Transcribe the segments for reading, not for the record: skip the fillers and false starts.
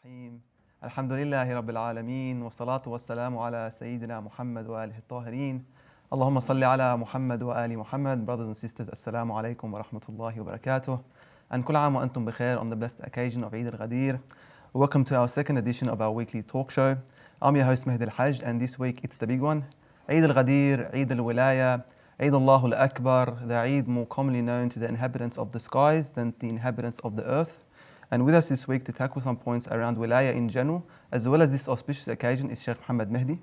الرحيم الحمد لله رب العالمين والصلاة والسلام على سيدنا محمد وآله الطاهرين اللهم صل على محمد وآل محمد. Brothers and sisters, Assalamu alaikum wa rahmatullahi wa barakatuh, and كل عام وأنتم بخير on the blessed occasion of Eid al-Ghadir. Welcome to our second edition of our weekly talk show. I'm your host Mehdi al-Hajj, and this week it's the big one, Eid al-Ghadir, Eid al-Wilaya, Eid Allahu al-Akbar, the Eid more commonly known to the inhabitants of the skies than the inhabitants of the earth. And with us this week to tackle some points around Wilaya in general, as well as this auspicious occasion, is Sheikh Muhammed Mehdi.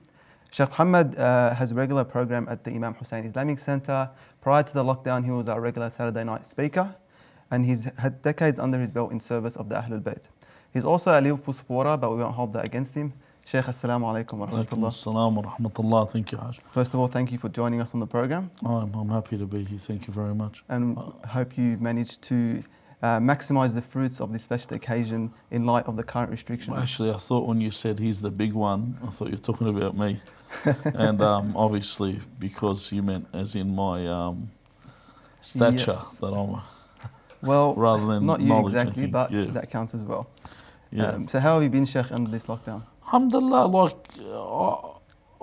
Sheikh Muhammed has a regular program at the Imam Hussein Islamic Center. Prior to the lockdown, he was our regular Saturday night speaker, and he's had decades under his belt in service of the Ahlul Bayt. He's also a Liverpool supporter, but we won't hold that against him. Sheikh, assalamu alaikum wa rahmatullah. Assalamu wa rahmatullah. Thank you, Hajj. First of all, thank you for joining us on the program. I'm happy to be here. Thank you very much. And hope you managed to maximize the fruits of this special occasion in light of the current restrictions. Well, actually, I thought when you said he's the big one, I thought you were talking about me. And obviously, because you meant as in my stature, yes, that I'm well, rather than not you knowledge, exactly, but yeah, that counts as well. Yeah. So how have you been, Sheikh, under this lockdown? Alhamdulillah,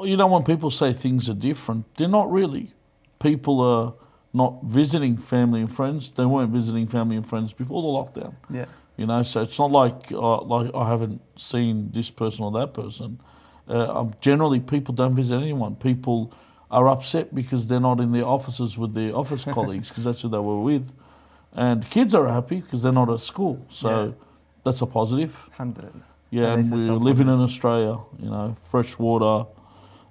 you know, when people say things are different, they're not really. People are not visiting family and friends. They weren't visiting family and friends before the lockdown. Yeah. You know, so it's not like I haven't seen this person or that person. Generally, people don't visit anyone. People are upset because they're not in their offices with their office colleagues, because that's who they were with. And kids are happy because they're not at school. So yeah, that's a positive. Alhamdulillah. Yeah, and we're living in Australia, you know, fresh water.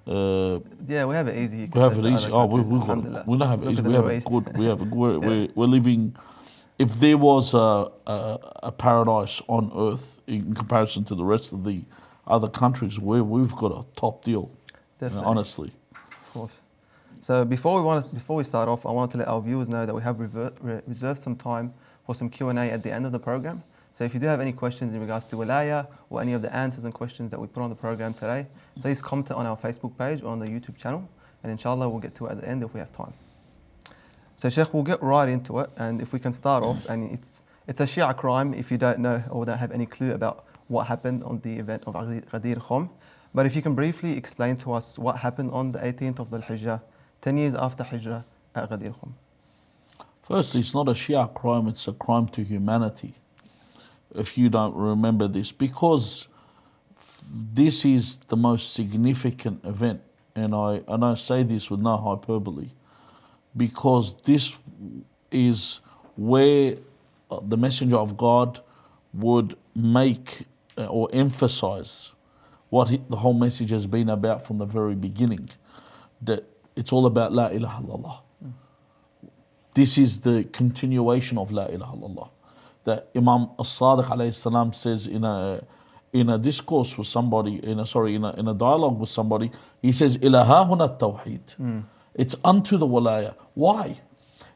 Yeah, we have it easy. We have it easy. Oh, we don't have it easy. We have it good. We're living. If there was a paradise on earth in comparison to the rest of the other countries, we've got a top deal. Definitely. You know, honestly. Of course. So before we start off, I wanted to let our viewers know that we have reserved some time for some Q&A at the end of the program. So if you do have any questions in regards to Wilaya or any of the answers and questions that we put on the program today, please comment on our Facebook page or on the YouTube channel, and inshallah we'll get to it at the end if we have time. So Sheikh, we'll get right into it, and if we can start off, and it's a Shia crime if you don't know or don't have any clue about what happened on the event of Ghadir Khum. But if you can briefly explain to us what happened on the 18th of Dhul Hijjah, 10 years after Hijrah at Ghadir Khum. Firstly, it's not a Shia crime, it's a crime to humanity. If you don't remember this, because this is the most significant event, and I say this with no hyperbole, because this is where the Messenger of God would make or emphasize what the whole message has been about from the very beginning, that it's all about La ilaha illallah. This is the continuation of La ilaha illallah. That Imam al-Sadiq alayhi salam says in a discourse with somebody, in a dialogue with somebody, he says, Ilaha huna tawheed. It's unto the Wilaya. Why?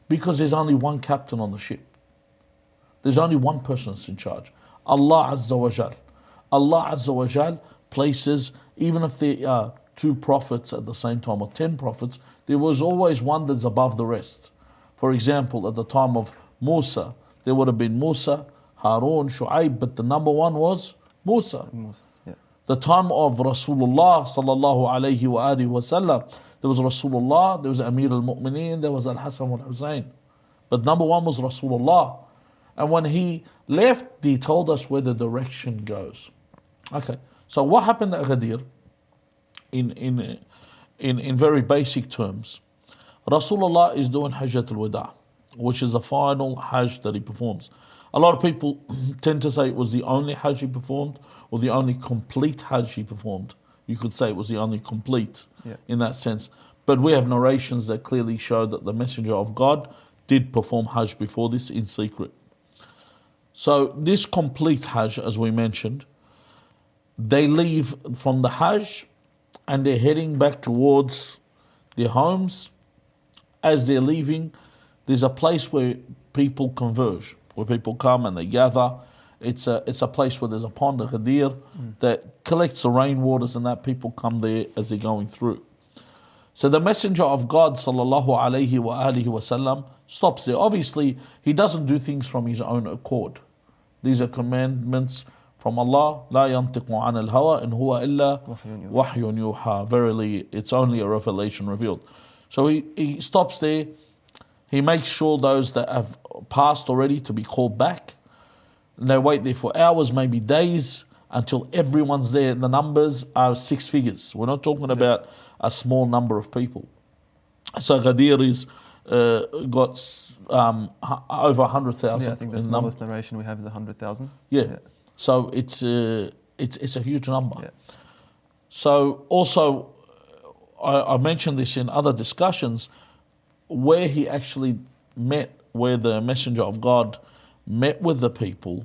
Because there's only one captain on the ship. There's only one person that's in charge. Allah Azza wa Jal. Allah Azza wa Jal places, even if there are 2 prophets at the same time or 10 prophets, there was always one that's above the rest. For example, at the time of Musa, there would have been Musa, Harun, Shu'aib, but the number one was Musa. Yeah. The time of Rasulullah sallallahu alayhi wa alihi wa sallam, there was Rasulullah, there was Amir al-Mu'mineen, there was Al-Hasan al-Hussein. But number one was Rasulullah. And when he left, he told us where the direction goes. Okay, so what happened at Ghadir, in very basic terms, Rasulullah is doing Hajjat al-Wada', which is the final Hajj that he performs. A lot of people tend to say it was the only Hajj he performed or the only complete Hajj he performed. You could say it was the only complete in that sense. But we have narrations that clearly show that the Messenger of God did perform Hajj before this in secret. So this complete Hajj, as we mentioned, they leave from the Hajj and they're heading back towards their homes. As they're leaving, there's a place where people converge, where people come and they gather. It's a place where there's a pond, a Ghadir, that collects the rainwaters, and that people come there as they're going through. So the Messenger of God sallallahu alayhi wa alihi wasallam stops there. Obviously, he doesn't do things from his own accord. These are commandments from Allah. لا ينطق عن الهوى إن هو إلا وحي يوحى. Verily, it's only a revelation revealed. So he stops there. He makes sure those that have passed already to be called back. And they wait there for hours, maybe days, until everyone's there. The numbers are 6 figures. We're not talking about a small number of people. So Ghadir is got over 100,000. Yeah, I think the smallest narration we have is 100,000. Yeah. So it's a huge number. Yeah. So also, I mentioned this in other discussions, where he actually met, where the Messenger of God met with the people,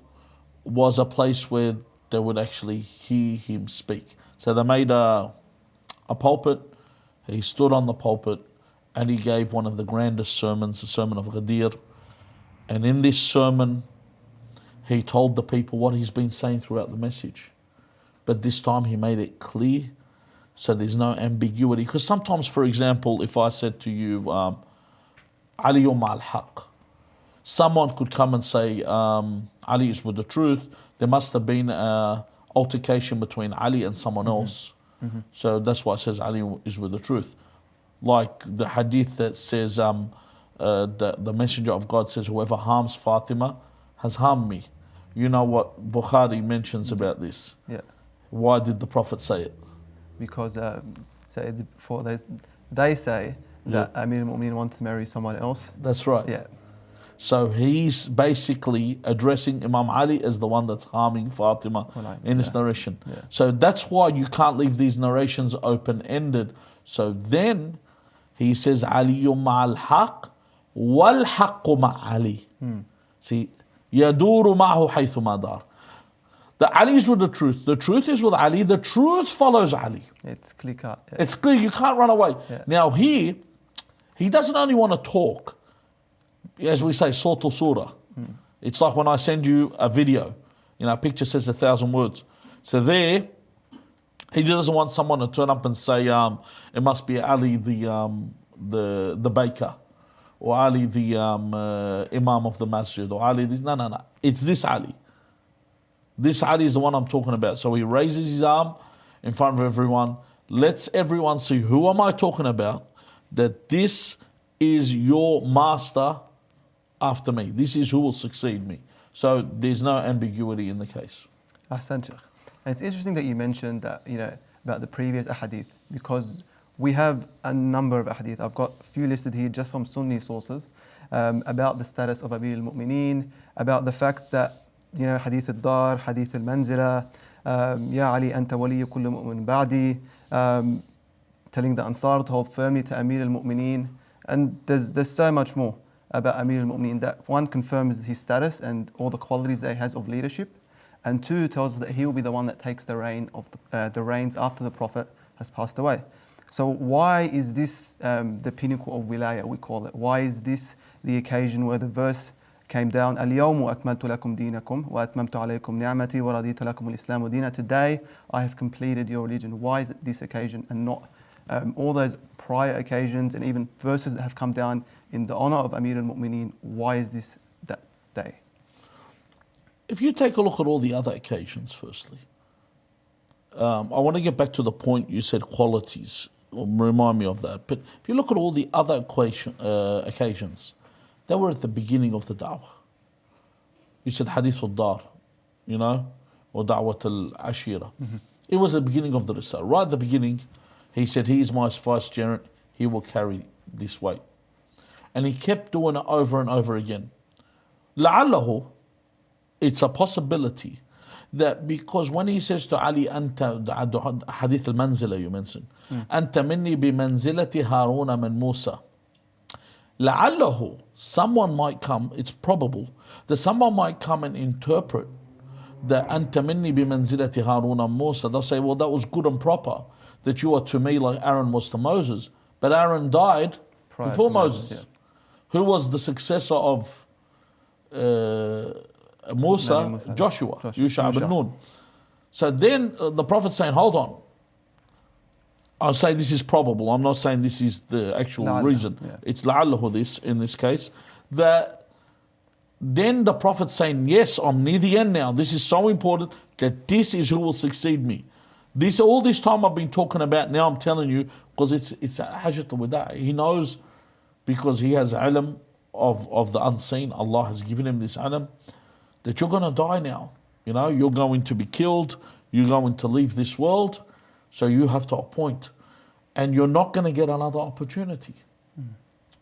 was a place where they would actually hear him speak. So they made a pulpit. He stood on the pulpit and he gave one of the grandest sermons, the Sermon of Ghadir. And in this sermon, he told the people what he's been saying throughout the message. But this time he made it clear, so there's no ambiguity. Because sometimes, for example, if I said to you, Ali al-Haq, someone could come and say, Ali is with the truth. There must have been an altercation between Ali and someone else. So that's why it says Ali is with the truth. Like the hadith that says, the Messenger of God says, whoever harms Fatima has harmed me. You know what Bukhari mentions about this. Yeah. Why did the Prophet say it? Because they say that Amir al-Mu'mineen wants to marry someone else. That's right. Yeah. So he's basically addressing Imam Ali as the one that's harming Fatima in this narration. Yeah. So that's why you can't leave these narrations open-ended. So then he says, Aliyum ma'al haq wal haqqu ma'ali. See, yaduru ma'hu haythu madar. The Ali is with the truth. The truth is with Ali. The truth follows Ali. It's clear cut. Yeah. It's clear. You can't run away. Yeah. Now here, he doesn't only want to talk. As we say, surah to surah. It's like when I send you a video. You know, a picture says 1,000 words. So there, he doesn't want someone to turn up and say, it must be Ali the baker, or Ali the Imam of the masjid, or Ali this. No. It's this Ali. This Ali is the one I'm talking about. So he raises his arm in front of everyone, lets everyone see, who am I talking about? That this is your master after me. This is who will succeed me. So there's no ambiguity in the case. Ahsan, Sheikh. And it's interesting that you mentioned that, about the previous ahadith, because we have a number of ahadith. I've got a few listed here just from Sunni sources about the status of Amir al-Mu'mineen, about the fact that, hadith al-dar, hadith al-manzila, Ya Ali anta waliyu kulli mu'min ba'di, telling the Ansar to hold firmly to Amir al-Mu'mineen. And there's so much more about Amir al-Mu'mineen, that one confirms his status and all the qualities that he has of leadership, and two tells us that he will be the one that takes the reins after the Prophet has passed away. So why is this the pinnacle of Wilaya, we call it? Why is this the occasion where the verse came down, اليوم أكملت لكم دينكم وأتممت عليكم نعمتي ورضيت لكم الإسلام دينا. Today I have completed your religion. Why is it this occasion and not all those prior occasions and even verses that have come down in the honor of Amir al-Mu'mineen? Why is this that day? If you take a look at all the other occasions, firstly, I want to get back to the point you said, qualities. Remind me of that. But if you look at all the other occasions, they were at the beginning of the da'wah. You said hadith al-dar, or da'wat al-ashira. It was the beginning of the risale. Right at the beginning, he said, he is my vicegerent, he will carry this weight. And he kept doing it over and over again. لعله, it's a possibility that because when he says to Ali, Anta, hadith al-manzila you mentioned, Anta minni bi manzilati Haruna min Musa. لعله, someone might come, it's probable, that someone might come and interpret that Anta minni bi manzilati Haruna min Musa. They'll say, well, that was good and proper, that you are to me like Aaron was to Moses. But Aaron died before Moses. Yeah. Who was the successor of Musa? Joshua. Yusha ibn Nun. So then the Prophet's saying, hold on. I'll say this is probable. I'm not saying this is the actual reason. Yeah. It's la'allahu this, in this case. That then the Prophet's saying, yes, I'm near the end now. This is so important. that this is who will succeed me. All this time I've been talking about, now I'm telling you, because it's Hajjat al-Wada. He knows, because he has ilm of the unseen. Allah has given him this ilm, that you're going to die now. You know, you're going to be killed. You're going to leave this world. So you have to appoint. And you're not going to get another opportunity.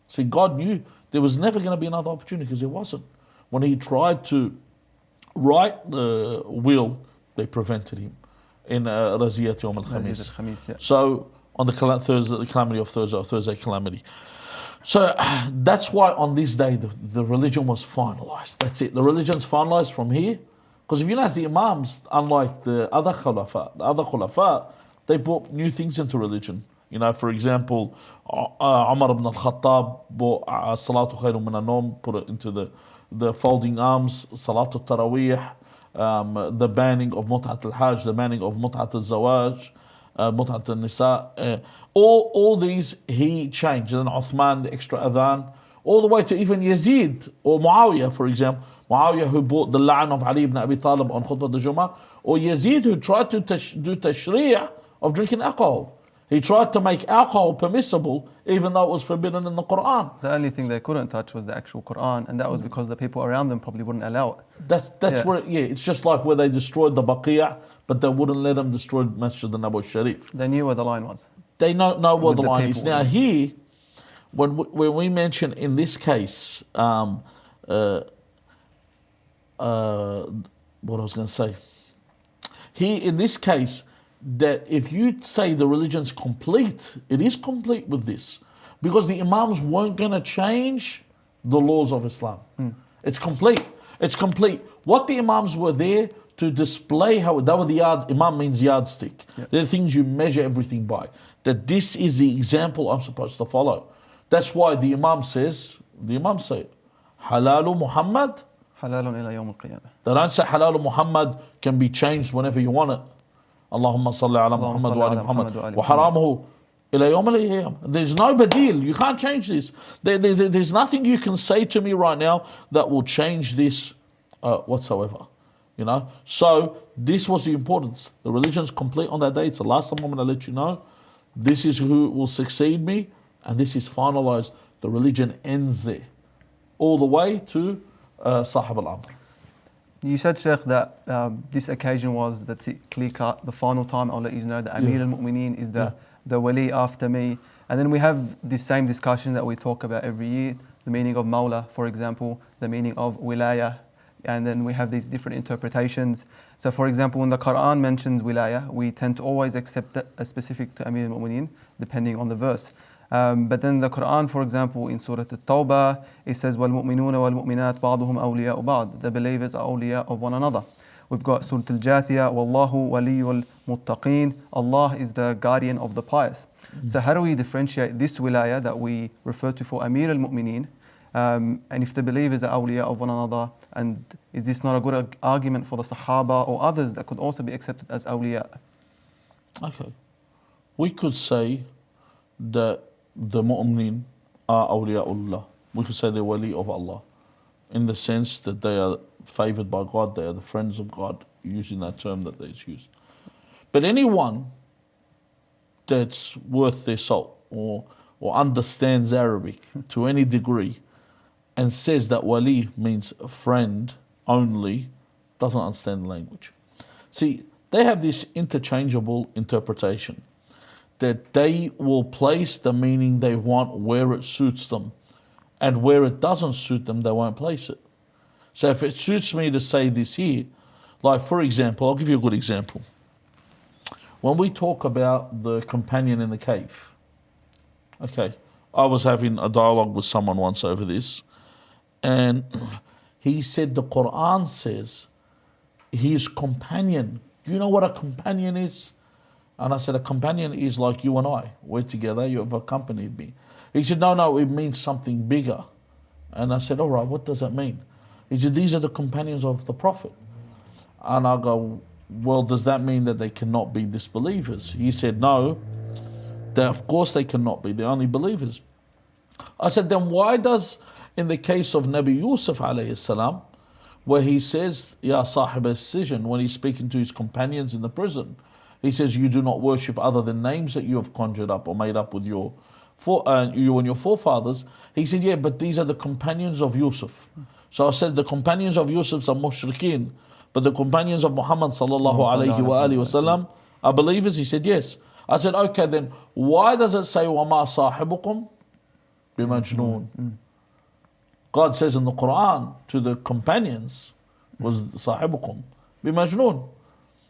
See, God knew there was never going to be another opportunity, because there wasn't. When he tried to write the will, they prevented him in Raziyat Yawm al-Khamis. So on the calamity of Thursday, or Thursday calamity. So that's why on this day the religion was finalized. That's it. The religion's finalized from here. Because if you notice, the Imams, unlike the other Khulafa, they brought new things into religion. You know, for example, Umar ibn al-Khattab brought Salatu Khayrun min al-Nawm, put it into the folding arms, Salatu Taraweeh, the banning of Mut'at al-Hajj, the banning of Mut'at al-Zawaj, Mut'at al-Nisa. All these he changed. And then Uthman, the extra adhan, all the way to even Yazid or Muawiyah, for example. Muawiyah, who brought the la'an of Ali ibn Abi Talib on Khutbah al-Jum'ah, or Yazid, who tried to do tashri' of drinking alcohol. He tried to make alcohol permissible, even though it was forbidden in the Quran. The only thing they couldn't touch was the actual Quran, and that was because the people around them probably wouldn't allow it. That's where, it's just like where they destroyed the Baqi', but they wouldn't let them destroy Masjid al-Nabawi Sharif. They knew where the line was. They know where the line is. people. Now here, when we mention in this case, what I was going to say, here in this case, that if you say the religion's complete, it is complete with this, because the Imams weren't going to change the laws of Islam. It's complete. It's complete. What the Imams were there to display, how they were the Imam means yardstick. They're the things you measure everything by. That this is the example I'm supposed to follow. That's why the Imam say, Halalu Muhammad. Halalun ila yawm al-qiyamah. They don't say Halalu Muhammad can be changed whenever you want it. Allahumma salli ala Muhammad wa ala Muhammad. Wa haramuhu ila yawm al-qiyamah. There's no badil. You can't change this. There's nothing you can say to me right now that will change this whatsoever. You know? So this was the importance. The religion's complete on that day. It's the last time I'm going to let you know. This is who will succeed me, and this is finalized. The religion ends there, all the way to Sahib al-Amr. You said, Sheikh, that this occasion was, that's it, clear cut, the final time I'll let you know that Amir al-Mu'mineen is the wali after me. And then we have this same discussion that we talk about every year, the meaning of Mawla, for example, the meaning of Wilaya, and then we have these different interpretations. So for example, when the Quran mentions Wilaya, we tend to always accept that as specific to Amir al-Mu'mineen, depending on the verse. But then the Quran, for example, in Surah At-Tawbah, it says, وَالْمُؤْمِنُونَ وَالْمُؤْمِنَاتِ بَعْضُهُمْ أَوْلِيَاءُ بَعْض. The believers are awliya of one another. We've got Surah Al-Jaafaria, وَاللَّهُ وَلِيُّ الْمُتَّقِينَ. Allah is the guardian of the pious. So how do we differentiate this wilaya that we refer to for Amir al-Mu'mineen, and if the believers are awliya of one another, and is this not a good argument for the Sahaba or others that could also be accepted as awliya? Okay. We could say that the mu'mineen are awliyaullah. We could say they're wali of Allah, in the sense that they are favored by God, they are the friends of God, using that term that is used. But anyone that's worth their salt or understands Arabic to any degree and says that wali means a friend only, doesn't understand the language. See, they have this interchangeable interpretation, that they will place the meaning they want where it suits them, and where it doesn't suit them, they won't place it. So if it suits me to say this here, like for example, I'll give you a good example. When we talk about the companion in the cave, okay, I was having a dialogue with someone once over this, and he said the Quran says his companion. Do you know what a companion is? And I said, a companion is like you and I. We're together, you have accompanied me. He said, no, it means something bigger. And I said, all right, what does that mean? He said, these are the companions of the Prophet. And I go, well, does that mean that they cannot be disbelievers? He said, no, that of course they cannot be. They're only believers. I said, then why does, in the case of Nabi Yusuf alayhi salam, where he says, Ya sahib as-sijn, when he's speaking to his companions in the prison, he says, you do not worship other than names that you have conjured up or made up with you and your forefathers. He said, yeah, but these are the companions of Yusuf. So I said, the companions of Yusuf are mushrikeen, but the companions of Muhammad sallallahu alayhi wa alihi wasallam are believers. He said, yes. I said, okay, then why does it say, وَمَا صَاحِبُكُمْ بِمَجْنُونَ? God says in the Quran to the companions, was صَاحِبُكُمْ بِمَجْنُونَ,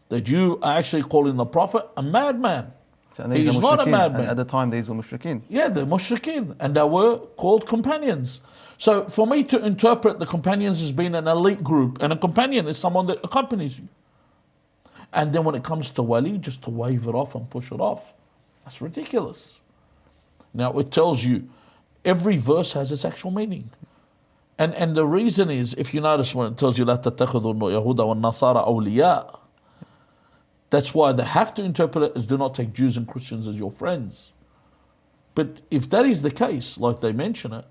that you are actually calling the Prophet a madman. So, He's not a madman. And at the time, these were mushrikeen. Yeah, they're mushrikeen, and they were called companions. So for me to interpret the companions as being an elite group, and a companion is someone that accompanies you. And then when it comes to wali, just to wave it off and push it off, that's ridiculous. Now it tells you, every verse has its actual meaning. And the reason is, if you notice when it tells you, لا تتخذوا اليهود والنصارى أولياء, that's why they have to interpret it as do not take Jews and Christians as your friends. But if that is the case, like they mention it,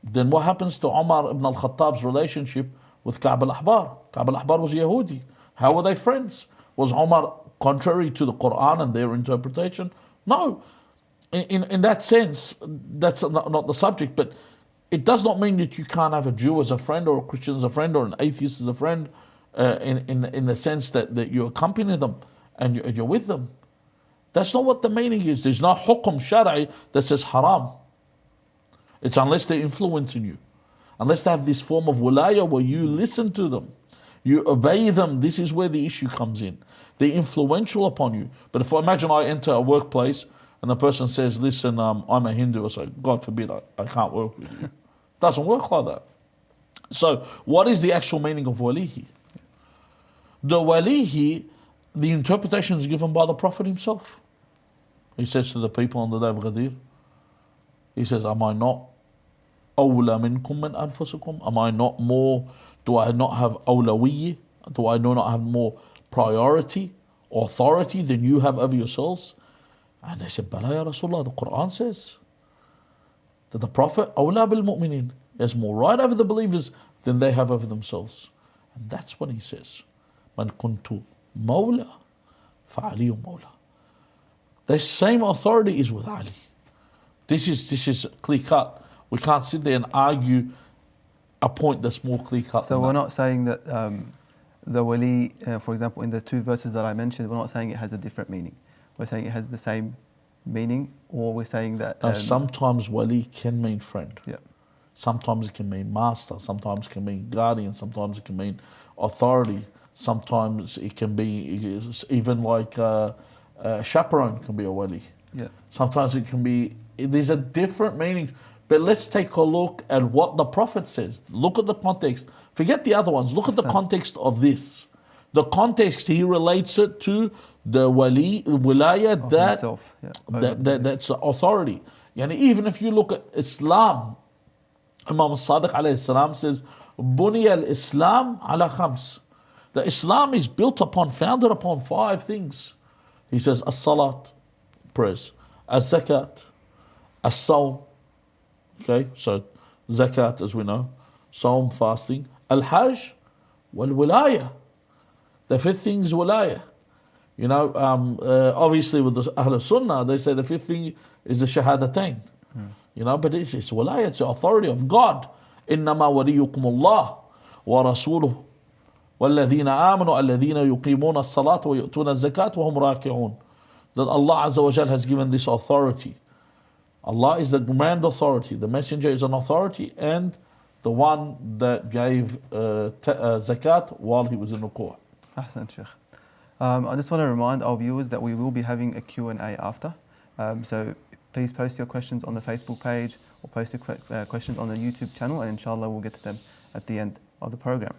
then what happens to Umar ibn al-Khattab's relationship with Ka'b al-Ahbar? Ka'b al-Ahbar was Yahudi. How were they friends? Was Umar contrary to the Quran and their interpretation? No. In that sense, that's not the subject, but it does not mean that you can't have a Jew as a friend or a Christian as a friend or an atheist as a friend. In the sense that you accompany them and you're with them. That's not what the meaning is. There's no hukum shari that says haram. It's unless they're influencing you. Unless they have this form of wilaya where you listen to them, you obey them. This is where the issue comes in. They're influential upon you. But if I imagine I enter a workplace and the person says, listen, I'm a Hindu, I say, God forbid, I can't work with you. It doesn't work like that. So what is the actual meaning of walihi? The walihi, the interpretation is given by the Prophet himself. He says to the people on the day of Ghadir, he says, am I not awla minkum min anfusikum? Am I not more, do I not have awlawiyya? Do I not have more priority, authority than you have over yourselves? And they said, Bala ya Rasulullah, the Quran says that the Prophet, awla bil mu'minin, has more right over the believers than they have over themselves. And that's when he says, Man kuntu mawla fa'aliyu mawla. The same authority is with Ali. This is clear cut. We can't sit there and argue a point that's more clear cut. So we're not saying that the wali, for example, in the two verses that I mentioned, we're not saying it has a different meaning. We're saying it has the same meaning, or we're saying that... sometimes wali can mean friend. Yeah. Sometimes it can mean master. Sometimes it can mean guardian. Sometimes it can mean authority. Sometimes it can be even like a chaperone can be a wali. Yeah. Sometimes it can be, there's a different meaning. But let's take a look at what the Prophet says. Look at the context. Forget the other ones. Look at the context of this. The context, he relates it to the wilaya that's the authority. Yani even if you look at Islam, Imam al-Sadiq alayhi salam says, Buniya al-Islam ala khams. The Islam is built upon, founded upon 5 things. He says, as-salat, prayers, as-zakat, as-sawm, okay, so zakat as we know, sawm, fasting, al-hajj, wal-wilaya. The 5th thing is wilaya. You know, obviously with the Ahl Sunnah, they say the 5th thing is the shahadatain. You know, but it's wilaya, it's the authority of God. إِنَّمَا وَلِيُّكُمُ اللَّهُ وَرَسُولُهُ وَالَّذِينَ آمَنُوا الَّذِينَ يُقِيمُونَ الصَّلَاةَ وَيُؤْتُونَ الزَّكَاةَ وَهُمْ رَاكِعُونَ. That Allah Azza wa Jal has given this authority. Allah is the grand authority. The messenger is an authority, and the one that gave zakat while he was in ruku'. Ahsan, Sheikh. I just want to remind our viewers that we will be having a Q&A after. So please post your questions on the Facebook page or post your questions on the YouTube channel, and inshallah we'll get to them at the end of the program.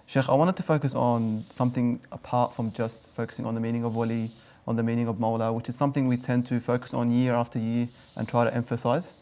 Sheikh, I wanted to focus on something apart from just focusing on the meaning of wali, on the meaning of mawla, which is something we tend to focus on year after year and try to emphasize.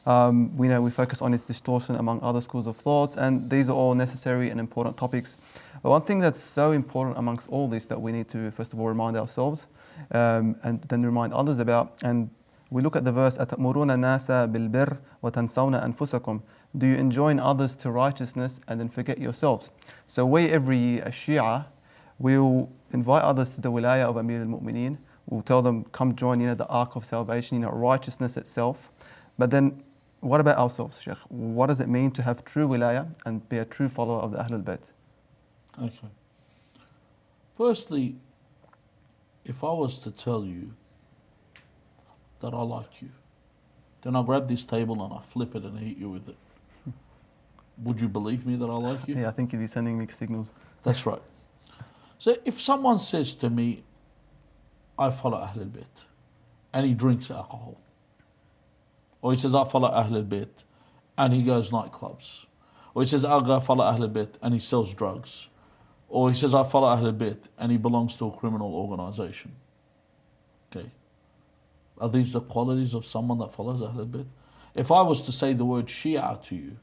We know we focus on its distortion among other schools of thoughts, and these are all necessary and important topics. But one thing that's so important amongst all this that we need to first of all remind ourselves and then remind others about, and we look at the verse, أَتَأْمُرُونَ النَّاسَ بِالْبِرِّ وَتَنْسَوْنَ أَنفُسَكُمْ. do you enjoin others to righteousness and then forget yourselves? So we every year, as Shia, we'll invite others to the Wilaya of Amir al-Mu'mineen. We'll tell them, come join, the ark of salvation, righteousness itself. But then, what about ourselves, Sheikh? What does it mean to have true Wilaya and be a true follower of the Ahlul Bayt? Okay. Firstly, if I was to tell you that I like you, then I grab this table and I flip it and hit you with it. Would you believe me that I like you? Yeah, I think you'd be sending mixed signals. That's right. So if someone says to me, I follow Ahlul Bayt, and he drinks alcohol, or he says, I follow Ahlul Bayt, and he goes nightclubs, or he says, I follow Ahlul Bayt, and he sells drugs, or he says, I follow Ahlul Bayt, and he belongs to a criminal organization. Okay. Are these the qualities of someone that follows Ahlul Bayt? If I was to say the word Shia to you,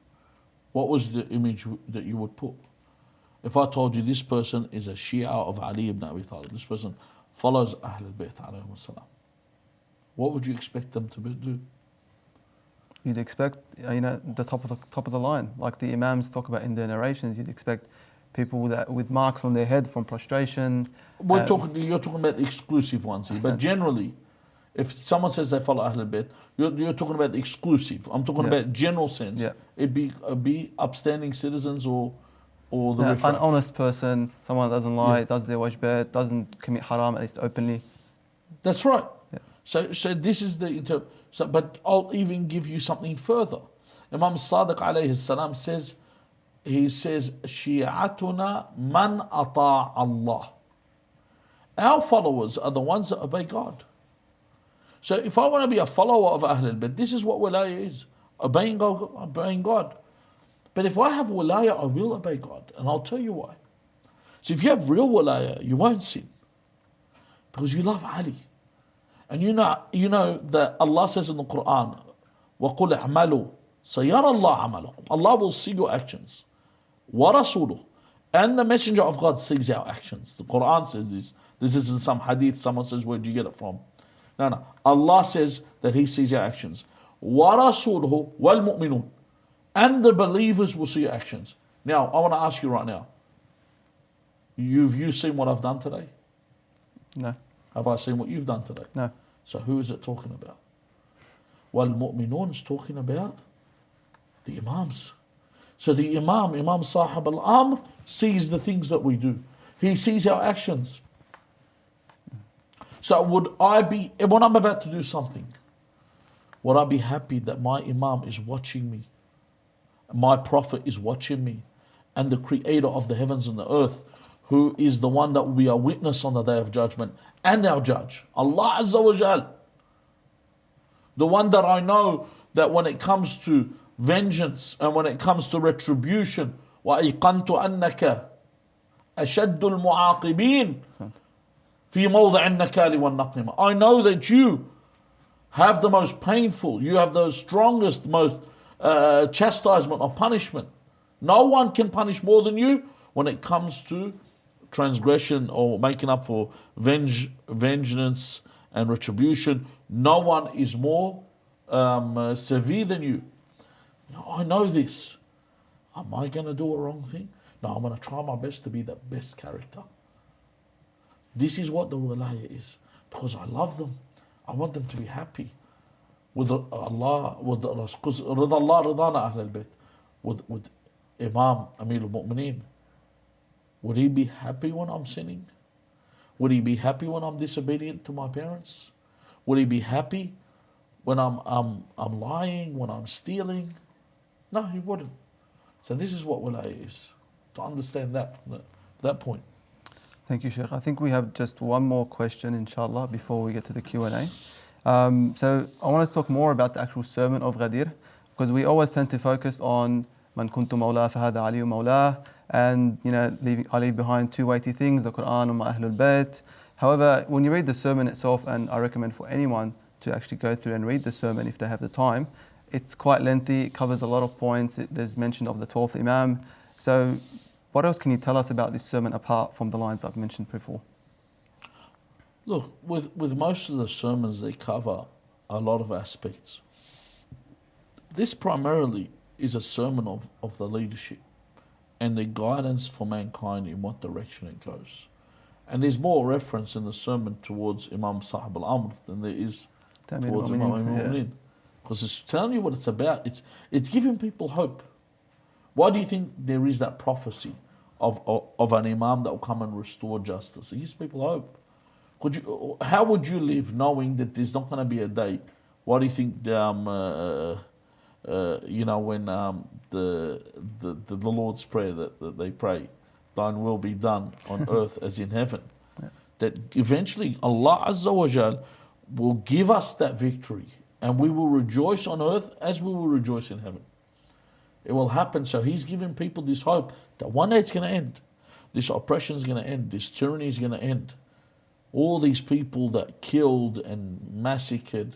what was the image that you would put? If I told you this person is a Shia of Ali ibn Abi Talib, this person follows Ahlul Bayt alayhim salam, what would you expect them to do? You'd expect, the top of the line, like the Imams talk about in their narrations. You'd expect people with marks on their head from prostration. You're talking about the exclusive ones here, but generally, if someone says they follow Ahlul Bayt, you're talking about the exclusive. I'm talking about general sense. Yeah. It'd be upstanding citizens or the riffraff. An honest person, someone that doesn't lie, does their wajbat, doesn't commit haram, at least openly. That's right. Yeah. So this is the but I'll even give you something further. Imam Sadiq alayhi salam says, Shi'atuna man ata Allah. Our followers are the ones that obey God. So if I want to be a follower of Ahlul Bayt, this is what Wilaya is. Obeying God. But if I have Wilaya, I will obey God. And I'll tell you why. So if you have real Wilaya, you won't sin. Because you love Ali. And you know that Allah says in the Quran, وَقُلْ اعْمَلُوا سَيَرَ اللَّهُ عَمَلَكُمْ. Allah will see your actions. وَرَسُولُهُ. And the Messenger of God sees our actions. The Quran says this. This is in some hadith. Someone says, where did you get it from? No. Allah says that He sees our actions. وَرَسُولُهُ وَالْمُؤْمِنُونَ. And the believers will see your actions. Now, I want to ask you right now. Have you seen what I've done today? No. Have I seen what you've done today? No. So who is it talking about? Wal-mu'minun is talking about the Imams. So the Imam Sahib al-Amr, sees the things that we do. He sees our actions. So when I'm about to do something, would I be happy that my Imam is watching me? My Prophet is watching me. And the Creator of the heavens and the earth, who is the one that will be our witness on the Day of Judgment and our judge, Allah Azza wa Jal. The one that I know that when it comes to vengeance and when it comes to retribution, وَأَيْقَنْتُ أَنَّكَ أَشَدُّ الْمُعَاقِبِينَ فِي مَوْضِعِ النَّكَالِ وَالنَّقْمِ. I know that you have the most painful, you have the strongest, most chastisement or punishment. No one can punish more than you when it comes to transgression or making up for vengeance and retribution. No one is more severe than you. No, I know this. Am I going to do a wrong thing? No, I'm going to try my best to be the best character. This is what the Wilaya is. Because I love them. I want them to be happy. With Allah, with because Rida Allah, Ridana Ahlul Bayt. With Imam, Amir al-Mu'mineen. Would he be happy when I'm sinning? Would he be happy when I'm disobedient to my parents? Would he be happy when I'm lying, when I'm stealing? No, he wouldn't. So this is what Wilaya is. To understand that from that point. Thank you, Sheikh. I think we have just one more question, inshallah, before we get to the Q&A. So I want to talk more about the actual sermon of Ghadir, because we always tend to focus on Man kuntu mawla fahada aliyu mawla, and leaving Ali behind two weighty things, the Quran and Ahlul Bayt. However, when you read the sermon itself, and I recommend for anyone to actually go through and read the sermon if they have the time, it's quite lengthy, it covers a lot of points, there's mention of the 12th Imam. So what else can you tell us about this sermon apart from the lines I've mentioned before? Look, with most of the sermons, they cover a lot of aspects. This primarily is a sermon of the leadership and the guidance for mankind in what direction it goes. And there's more reference in the sermon towards Imam Sahib al-Amr than there is towards Imam al-Mu'mineen. Because it's telling you what it's about. It's giving people hope. Why do you think there is that prophecy of an Imam that will come and restore justice? It gives people hope. How would you live knowing that there's not going to be a day? Why do you think when the Lord's Prayer that they pray, thine will be done on earth as in heaven, that eventually Allah Azza wa Jal will give us that victory and we will rejoice on earth as we will rejoice in heaven. It will happen. So he's giving people this hope that one day it's going to end. This oppression is going to end. This tyranny is going to end. All these people that killed and massacred,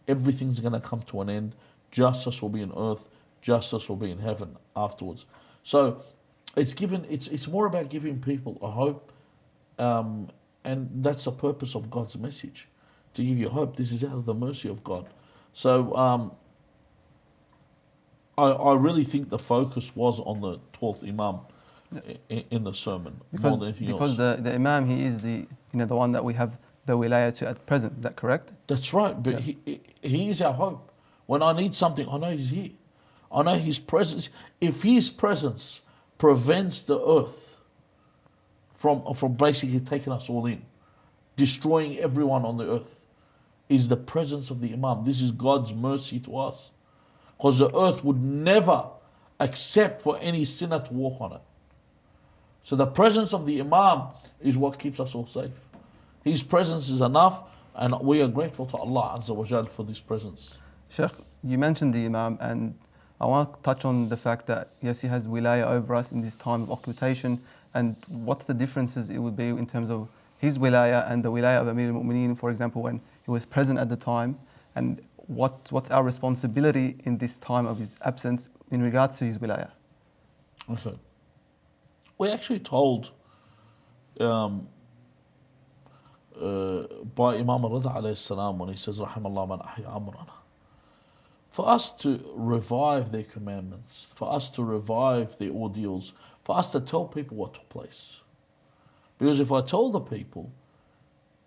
everything's going to come to an end. Justice will be on earth. Justice will be in heaven afterwards. So it's more about giving people a hope, and that's the purpose of God's message, to give you hope. This is out of the mercy of God. So I really think the focus was on the 12th Imam in the sermon more than anything else. Because the Imam, he is the one that we have the Wilaya to at present. Is that correct? That's right. But he is our hope. When I need something, I know he's here. I know his presence. If his presence prevents the earth from basically taking us all in, destroying everyone on the earth, is the presence of the Imam. This is God's mercy to us. Because the earth would never accept for any sinner to walk on it. So the presence of the Imam is what keeps us all safe. His presence is enough, and we are grateful to Allah Azza wa Jal for this presence. Sheikh, you mentioned the Imam, and I want to touch on the fact that yes, he has wilaya over us in this time of occupation, and what's the differences it would be in terms of his wilaya and the wilaya of Amir al-Mu'mineen, for example, when he was present at the time, and what's our responsibility in this time of his absence in regards to his wilaya? Okay. We're actually told by Imam al-Rida alayhi salam when he says, Rahimallah man ahya amrana, for us to revive their commandments, for us to revive their ordeals, for us to tell people what took place. Because if I tell the people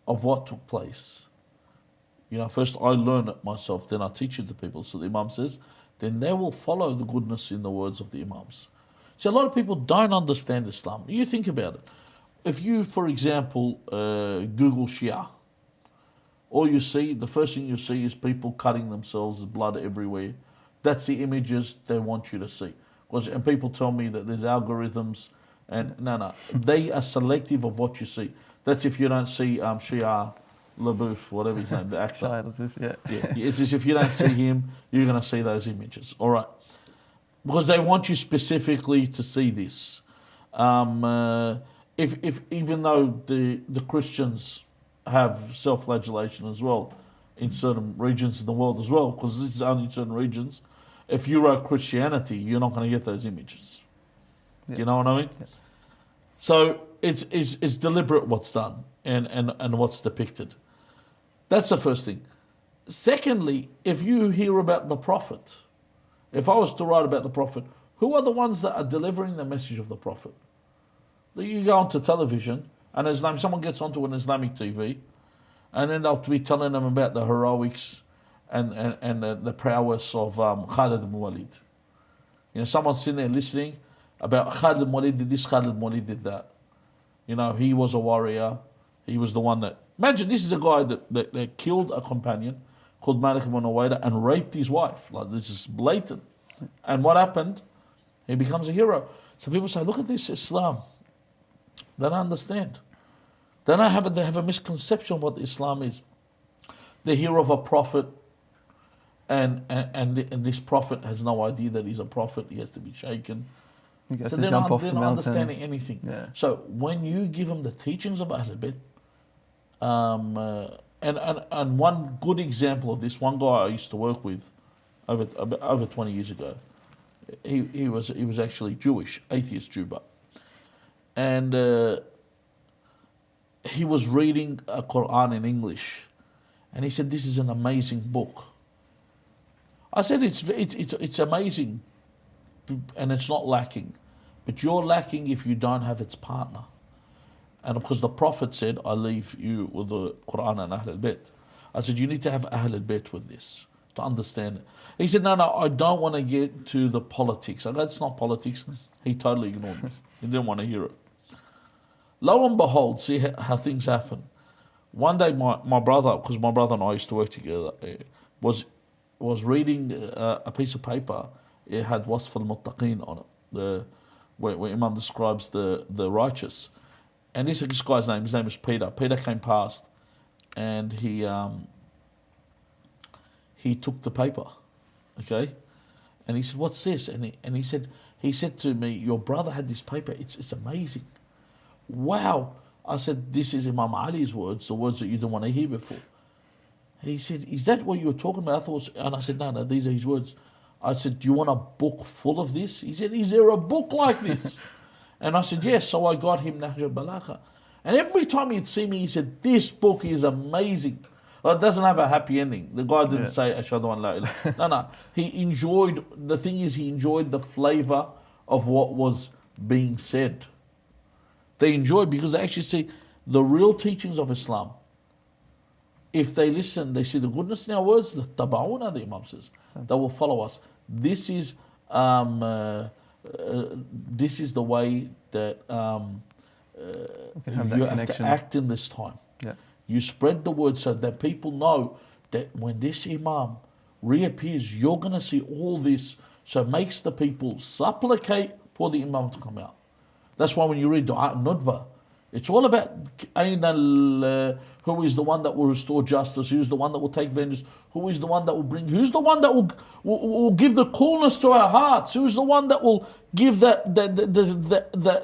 of what took place, first I learn it myself, then I teach it to people. So the Imam says, then they will follow the goodness in the words of the Imams. See, a lot of people don't understand Islam. You think about it. If you, for example, Google Shia, all you see, the first thing you see is people cutting themselves, blood everywhere. That's the images they want you to see. And people tell me that there's algorithms, and no, they are selective of what you see. That's if you don't see Shia LaBeouf, whatever his name, the actor. Shia LaBeouf, yeah. It's as if you don't see him, you're going to see those images. All right. Because they want you specifically to see this. If even though the Christians have self-flagellation as well in certain regions in the world as well, because this is only in certain regions, if you wrote Christianity, you're not going to get those images. Yeah. Do you know what I mean? Yeah. So it's deliberate what's done and what's depicted. That's the first thing. Secondly, if you hear about the Prophet, if I was to write about the Prophet, who are the ones that are delivering the message of the Prophet? You go onto television, and someone gets onto an Islamic TV, and then they'll be telling them about the heroics and the prowess of Khalid ibn Walid. Someone's sitting there listening about Khalid ibn Walid did this, Khalid ibn Walid did that. He was a warrior. He was the one that... Imagine, this is a guy that killed a companion called Malik ibn Uwaidah and raped his wife. Like, this is blatant. And what happened? He becomes a hero. So people say, look at this Islam. They don't understand. They have a misconception of what Islam is. They hear of a prophet, and this prophet has no idea that he's a prophet. He has to be shaken. So they're not understanding anything. Yeah. So when you give them the teachings of Ahlul Bayt, and one good example of this, one guy I used to work with over 20 years ago, he was actually Jewish, atheist Jew, and he was reading a Quran in English, and he said, "This is an amazing book." I said, "It's amazing, and it's not lacking. But you're lacking if you don't have its partner. And because the Prophet said, I leave you with the Quran and Ahl al-Bayt. I said, you need to have Ahl al-Bayt with this to understand it. He said, no, I don't want to get to the politics. I go, it's not politics. He totally ignored me. He didn't want to hear it. Lo and behold, see how things happen. One day my brother, because my brother and I used to work together, was reading a piece of paper. It had Wasf al-Muttaqeen on it, where Imam describes the righteous. And this guy's name, his name is Peter. Peter came past and he took the paper, okay? And he said, what's this? And he said to me, your brother had this paper, it's amazing. Wow. I said, this is Imam Ali's words, the words that you didn't want to hear before. He said, is that what you were talking about? And I said, no, these are his words. I said, do you want a book full of this? He said, is there a book like this? And I said, yes. So I got him Nahj al-Balagha. And every time he'd see me, he said, this book is amazing. Well, it doesn't have a happy ending. The guy didn't say, Ashhadu an la ilaha. No. He enjoyed, the thing is, he enjoyed the flavor of what was being said. They enjoyed, because they actually see the real teachings of Islam. If they listen, they see the goodness in our words, لَتَّبَعُونَ, the Imam says. They will follow us. This is the way that you have to act in this time. Yeah. You spread the word so that people know that when this Imam reappears, you're going to see all this. So it makes the people supplicate for the Imam to come out. That's why when you read Dua Nudba, it's all about who is the one that will restore justice, who is the one that will take vengeance, who is the one that will bring, who's the one that will give the coolness to our hearts, who's the one that will give that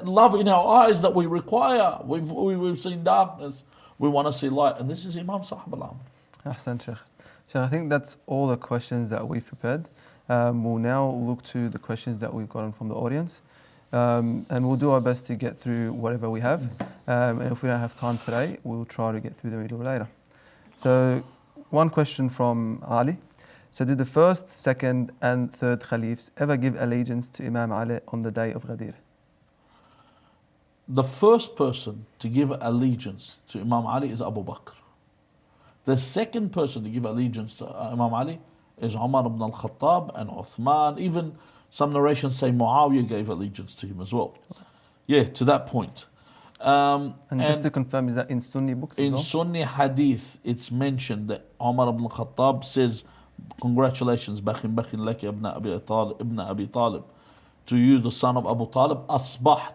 love in our eyes that we require. We've seen darkness, we want to see light, and this is Imam Sahib al-Amr. Ahsan, Sheikh. Sheikh, I think that's all the questions that we've prepared. We'll now look to the questions that we've gotten from the audience. And we'll do our best to get through whatever we have. And if we don't have time today, we'll try to get through them a little later. So, one question from Ali. So, did the first, second, and third Khalifs ever give allegiance to Imam Ali on the day of Ghadir? The first person to give allegiance to Imam Ali is Abu Bakr. The second person to give allegiance to Imam Ali is Umar ibn al-Khattab and Uthman. Even some narrations say Muawiyah gave allegiance to him as well. Yeah, to that point. And just to confirm, is that in Sunni books as well? In Sunni hadith, it's mentioned that Umar ibn al-Khattab says, congratulations, bakhin laki ibn Abi Talib. To you, the son of Abu Talib, asbaht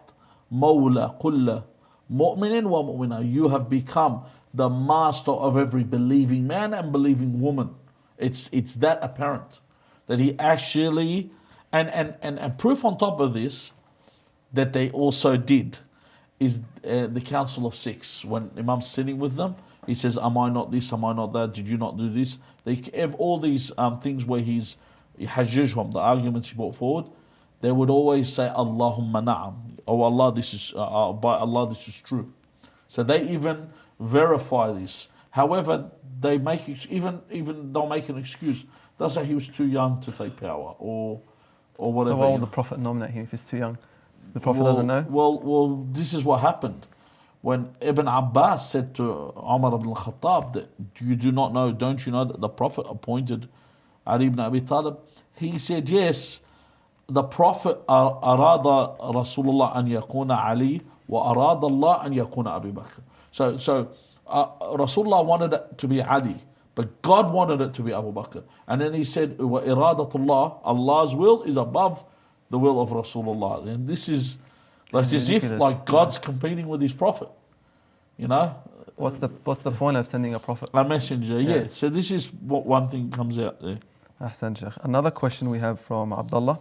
mawla kulla mu'minin wa mu'mina. You have become the master of every believing man and believing woman. It's that apparent that he actually, and proof on top of this that they also did is the Council of Six. When Imam's sitting with them, he says, am I not this, am I not that, did you not do this? They have all these things where he hajjajhum, the arguments he brought forward. They would always say, Allahumma na'am. Oh Allah, this is, by Allah, this is true. So they even verify this. However, they make, even they'll make an excuse. They'll say he was too young to take power, or whatever. So why will the Prophet nominate him if he's too young? The Prophet doesn't know? Well, this is what happened. When Ibn Abbas said to Umar ibn al-Khattab that you do not know, don't you know that the Prophet appointed Ali ibn Abi Talib? He said, yes, the Prophet arada Rasulullah an yakuna Ali wa arada Allah an yakuna Abu Bakr. So Rasulullah wanted it to be Ali, but God wanted it to be Abu Bakr. And then he said, wa iradatullah, Allah's will is above the will of Rasulullah. And this is like as if like God's competing with his prophet. You know? What's the point of sending a prophet? A messenger, yeah. So this is what one thing comes out there. Ahsan, Sheikh. Another question we have from Abdullah.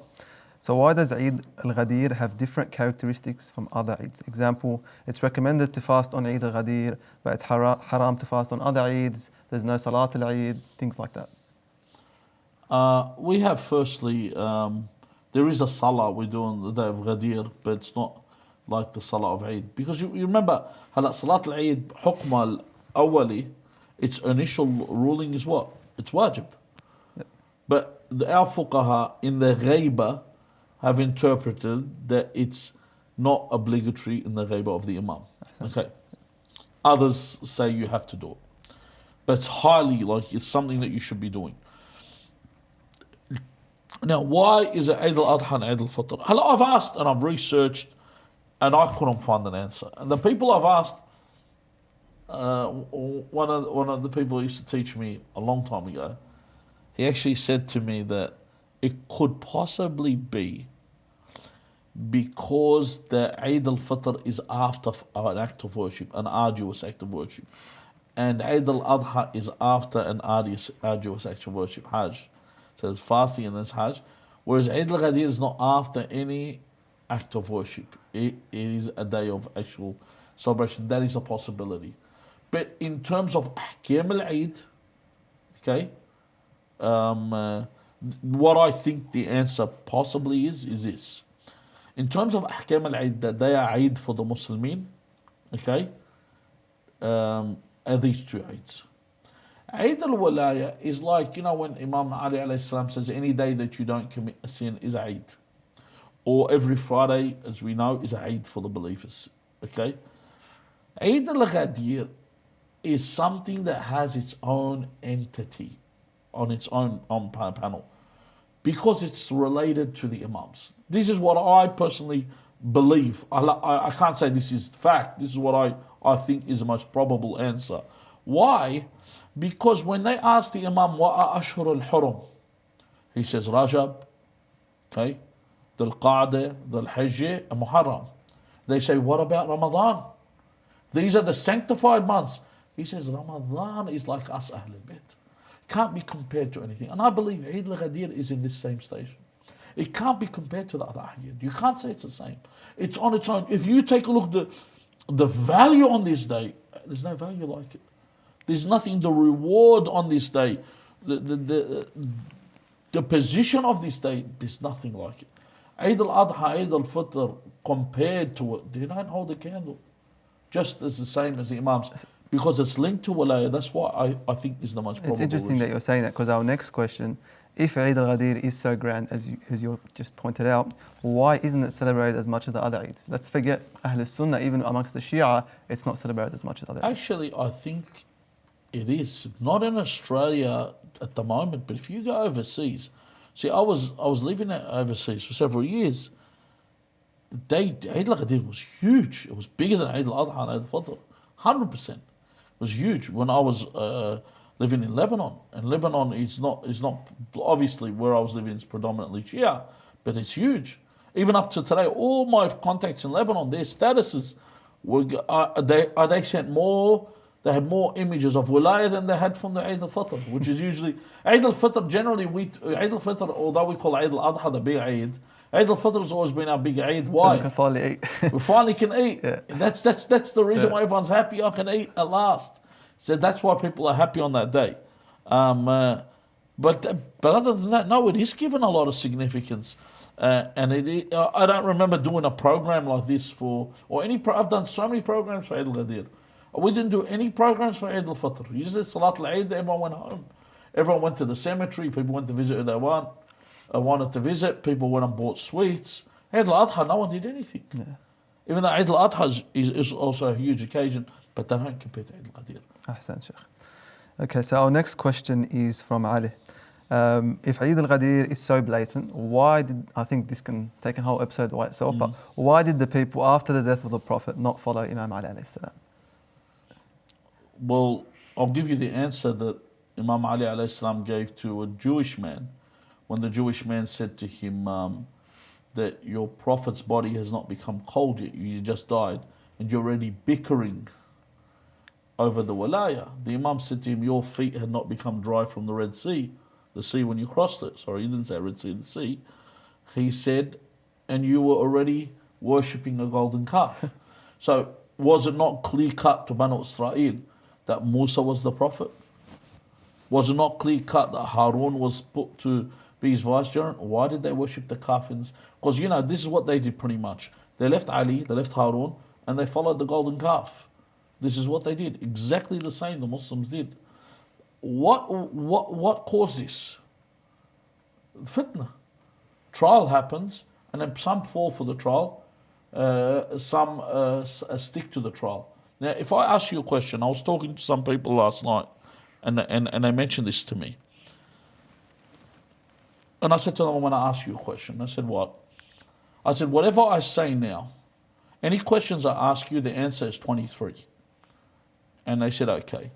So why does Eid al-Ghadir have different characteristics from other Eids? Example, it's recommended to fast on Eid al-Ghadir, but it's haram to fast on other Eids. There's no Salat al-Eid, things like that. We have firstly, there is a Salah we do on the day of Ghadir, but it's not like the Salah of Eid. Because you remember, Salat al-Eid, hukm al-awwali, its initial ruling is what? It's wajib. Yep. But our fuqaha in the ghaiba, have interpreted that it's not obligatory in the ghaibah of the Imam. Okay. Others say you have to do it. But it's highly, like, it's something that you should be doing. Now, why is it Eid al-Adha and Eid al-Fitr? I've asked and I've researched and I couldn't find an answer. And the people I've asked, one of the people who used to teach me a long time ago, he actually said to me that it could possibly be because the Eid al-Fitr is after an act of worship, an arduous act of worship. And Eid al-Adha is after an arduous act of worship, Hajj. So there's fasting and there's Hajj. Whereas Eid al-Ghadir is not after any act of worship. It is a day of actual celebration. That is a possibility. But in terms of Ahkam al-Eid, okay, what I think the answer possibly is this. In terms of Ahkam al-Eid, that they are Eid for the Muslimin, okay, are these two Eids. Eid al-Wilaya is like, when Imam Ali alayhi salam says any day that you don't commit a sin is Eid. Or every Friday, as we know, is Eid for the believers, okay. Eid al-Ghadir is something that has its own entity on its own panel, because it's related to the Imams. This is what I personally believe. I can't say this is fact. This is what I think is the most probable answer. Why? Because when they ask the Imam, what are Ashhur al-Hurum? He says Rajab, okay, Dhul Qa'dah, Dhul Hijjah, and Muharram. They say, what about Ramadan? These are the sanctified months. He says Ramadan is like us Ahlul Bayt. Can't be compared to anything. And I believe Eid al-Ghadir is in this same station. It can't be compared to the other Eid. You can't say it's the same. It's on its own. If you take a look at the value on this day, there's no value like it. There's nothing, the reward on this day, the position of this day, there's nothing like it. Eid al-Adha, Eid al-Fitr, compared to it, they don't hold a candle. Just as the same as the Imams. Because it's linked to Wilaya, that's why I think is the most probable. It's interesting that you're saying that, because our next question, if Eid al-Ghadir is so grand as you just pointed out, why isn't it celebrated as much as the other Eids? Let's forget Ahl Sunnah, even amongst the Shia, it's not celebrated as much as other Eids. Actually, I think it is. Not in Australia at the moment, but if you go overseas, see, I was living overseas for several years. Eid al-Ghadir was huge. It was bigger than Eid al-Adha and Eid al-Fitr. 100%. It was huge when I was living in Lebanon. And Lebanon is not obviously where I was living is predominantly Shia, but it's huge. Even up to today, all my contacts in Lebanon, their statuses were they sent more. They had more images of Wilaya than they had from the Eid al-Fitr, which is usually Eid al-Fitr. Generally, Eid al-Fitr, although we call Eid al-Adha the big Eid, Eid al-Fitr has always been our big Eid. Why? We can finally eat. We finally can eat. Yeah. That's the reason why everyone's happy. I can eat at last. So that's why people are happy on that day. But other than that, no, it is given a lot of significance. And I don't remember doing a program like this I've done so many programs for Eid al-Ghadir. We didn't do any programs for Eid al-Fitr. Usually Salat al-Eid, everyone went home. Everyone went to the cemetery. People went to visit who they wanted to visit. People went and bought sweets. Eid al-Adha, no one did anything. Yeah. Even though Eid al-Adha is also a huge occasion, but they don't compare to Eid al-Ghadir. Ahsan, Sheikh. Okay, so our next question is from Ali. If Eid al-Ghadir is so blatant, I think this can take a whole episode by itself, but why did the people after the death of the Prophet not follow Imam Ali alayhi salam? Well, I'll give you the answer that Imam Ali alayhi salam gave to a Jewish man when the Jewish man said to him that your Prophet's body has not become cold yet, you just died, and you're already bickering over the Wilaya. The Imam said to him, your feet had not become dry from the Red Sea, the sea when you crossed it. Sorry, he didn't say Red Sea, the sea. He said, and you were already worshipping a golden calf. So was it not clear cut to Banu Israel that Musa was the Prophet? Was it not clear cut that Harun was put to be his vicegerent? Why did they worship the calf? Because this is what they did pretty much. They left Ali, they left Harun, and they followed the golden calf. This is what they did. Exactly the same the Muslims did. What caused this? Fitna. Trial happens, and then some fall for the trial, some stick to the trial. Now, if I ask you a question, I was talking to some people last night, and they mentioned this to me. And I said to them, I'm going to ask you a question. I said, what? I said, whatever I say now, any questions I ask you, the answer is 23. And they said, okay.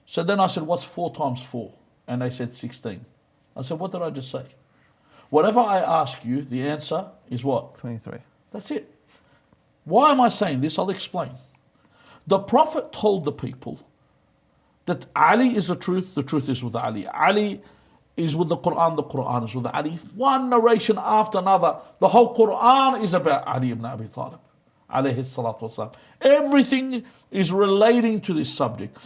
So then I said, what's 4 times 4? And they said 16. I said, what did I just say? Whatever I ask you, the answer is what? 23. That's it. Why am I saying this? I'll explain. The Prophet told the people that Ali is the truth is with Ali. Ali is with the Quran is with Ali. One narration after another. The whole Quran is about Ali ibn Abi Talib. Alayhi salatu wasalam. Everything is relating to this subject.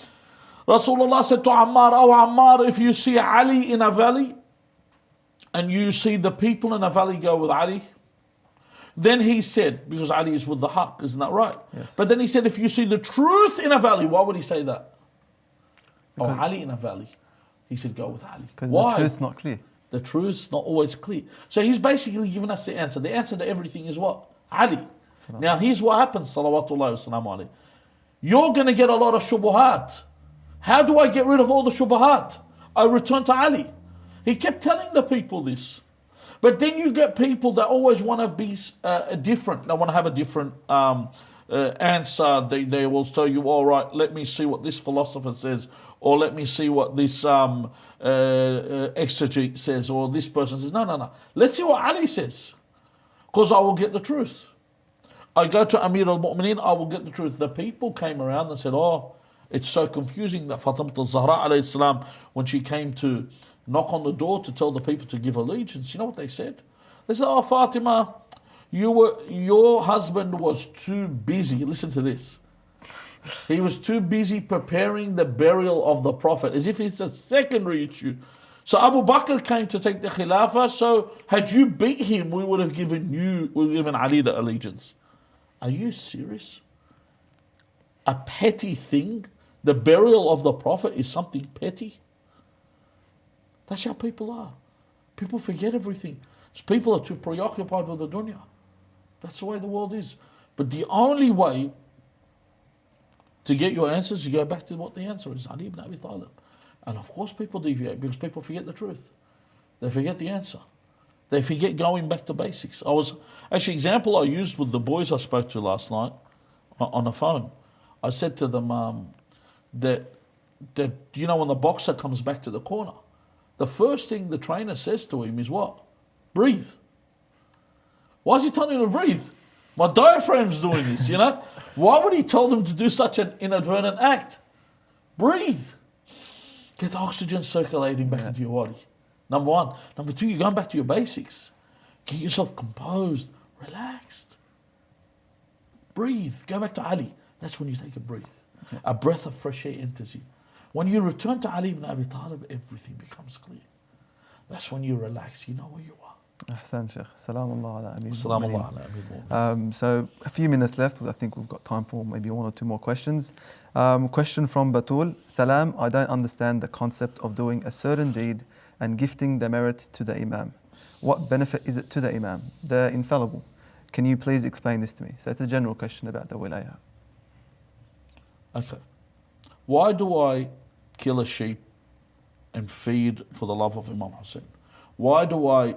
Rasulullah said to Ammar, oh Ammar, if you see Ali in a valley, and you see the people in a valley go with Ali, then he said, because Ali is with the haqq, isn't that right? Yes. But then he said, if you see the truth in a valley, why would he say that? Or Ali in a valley. He said, go with Ali. Because Why? the truth's not clear. The truth's not always clear. So he's basically given us the answer. The answer to everything is what? Ali. Now here's what happens, salawatullahi wa salamu alayhi. You're going to get a lot of shubuhat. How do I get rid of all the shubuhat? I return to Ali. He kept telling the people this. But then you get people that always want to be different. They want to have a different answer. They will tell you, all right, let me see what this philosopher says, or let me see what this exegete says, or this person says. No. Let's see what Ali says, because I will get the truth. I go to Amir al-Mu'mineen, I will get the truth. The people came around and said, oh, it's so confusing that Fatima al-Zahra alayhi salam, when she came to knock on the door to tell the people to give allegiance, you know what they said? They said, oh Fatima, your husband was too busy. Listen to this. He was too busy preparing the burial of the Prophet, as if it's a secondary issue. So Abu Bakr came to take the Khilafah, so had you beat him, we would have given Ali the allegiance. Are you serious? A petty thing? The burial of the Prophet is something petty? That's how people are. People forget everything. People are too preoccupied with the dunya. That's the way the world is. But the only way to get your answers, you go back to what the answer is, Ali ibn Abi Talib. And of course people deviate because people forget the truth. They forget the answer. They forget going back to basics. Example I used with the boys I spoke to last night on the phone. I said to them that you know, when the boxer comes back to the corner, the first thing the trainer says to him is what? Breathe. Why is he telling him to breathe? My diaphragm's doing this, you know? Why would he tell them to do such an inadvertent act? Breathe. Get the oxygen circulating back into your body. Number one. Number two, you're going back to your basics. Get yourself composed, relaxed. Breathe. Go back to Ali. That's when you take a breath. A breath of fresh air enters you. When you return to Ali ibn Abi Talib, everything becomes clear. That's when you relax. You know where you are. Ahsan, Sheikh. Salaam Allah ala Amir. Salaam Allah ala Amir. So a few minutes left. I think we've got time for maybe 1 or 2 more questions. Question from Batul. Salam, I don't understand the concept of doing a certain deed and gifting the merit to the Imam. What benefit is it to the Imam, the infallible? Can you please explain this to me? So it's a general question about the Wilaya. Okay. Why do I kill a sheep and feed for the love of Imam Hussein? Why do I,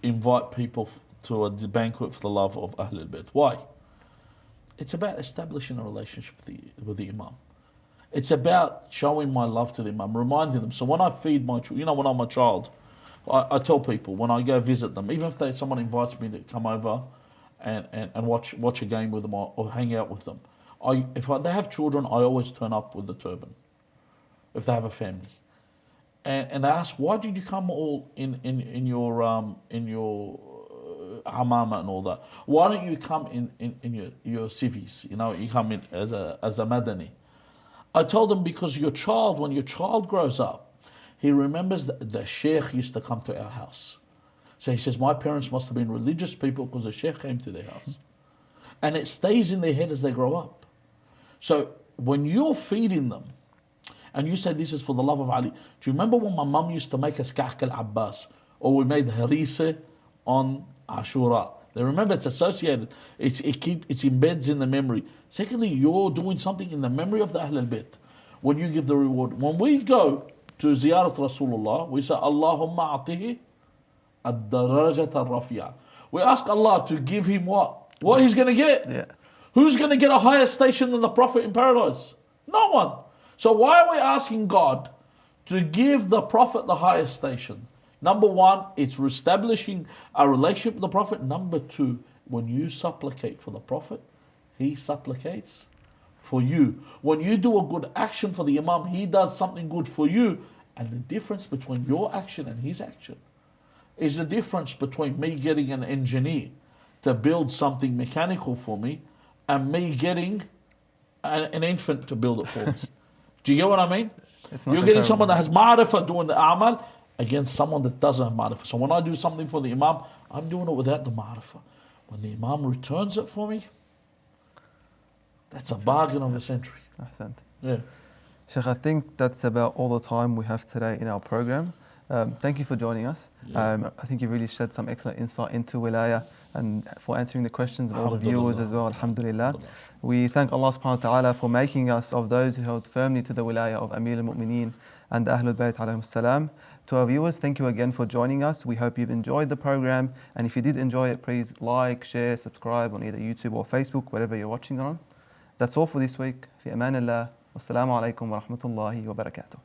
invite people to a banquet for the love of Ahlul Bayt? Why? It's about establishing a relationship with the Imam. It's about showing my love to the Imam, reminding them. So when I feed when I'm a child, I tell people when I go visit them, even if someone invites me to come over and watch a game with them or hang out with them, if they have children, I always turn up with the turban. If they have a family, and they ask, why did you come all in your amama and all that? Why don't you come in your civis? You know, you come in as a madani. I told them, because when your child grows up, he remembers that the Sheikh used to come to our house. So he says, my parents must have been religious people because the Sheikh came to their house. And it stays in their head as they grow up. So when you're feeding them, and you say this is for the love of Ali, do you remember when my mum used to make us ka'k al-Abbas? or we made harissa on Ashura. Now remember, it's associated. It embeds in the memory. Secondly, you're doing something in the memory of the Ahlul Bayt when you give the reward. When we go to Ziyarat Rasulullah, we say, Allahumma atihi ad-darajat al-rafi'a. We ask Allah to give him what? What he's going to get. Yeah. Who's going to get a higher station than the Prophet in paradise? No one. So why are we asking God to give the Prophet the highest station? Number one, it's establishing a relationship with the Prophet. Number two, when you supplicate for the Prophet, he supplicates for you. When you do a good action for the Imam, he does something good for you. And the difference between your action and his action is the difference between me getting an engineer to build something mechanical for me and me getting an infant to build it for me. Do you get what I mean? You're getting someone that has ma'rifah doing the a'mal against someone that doesn't have ma'rifah. So when I do something for the Imam, I'm doing it without the ma'rifah. When the Imam returns it for me, that's a bargain of the century. Ahsant. Yeah. Sheikh, I think that's about all the time we have today in our program. Thank you for joining us. Yeah. I think you really shed some excellent insight into Wilaya and for answering the questions of all the viewers as well. Alhamdulillah. We thank Allah subhanahu wa ta'ala for making us of those who held firmly to the Wilaya of Amir al-Mu'mineen and Ahlul Bayt alayhim salam. To our viewers, thank you again for joining us. We hope you've enjoyed the program. And if you did enjoy it, please like, share, subscribe on either YouTube or Facebook, wherever you're watching on. That's all for this week. Fi aman Allah. Wassalamu alaikum wa rahmatullahi wa barakatuh.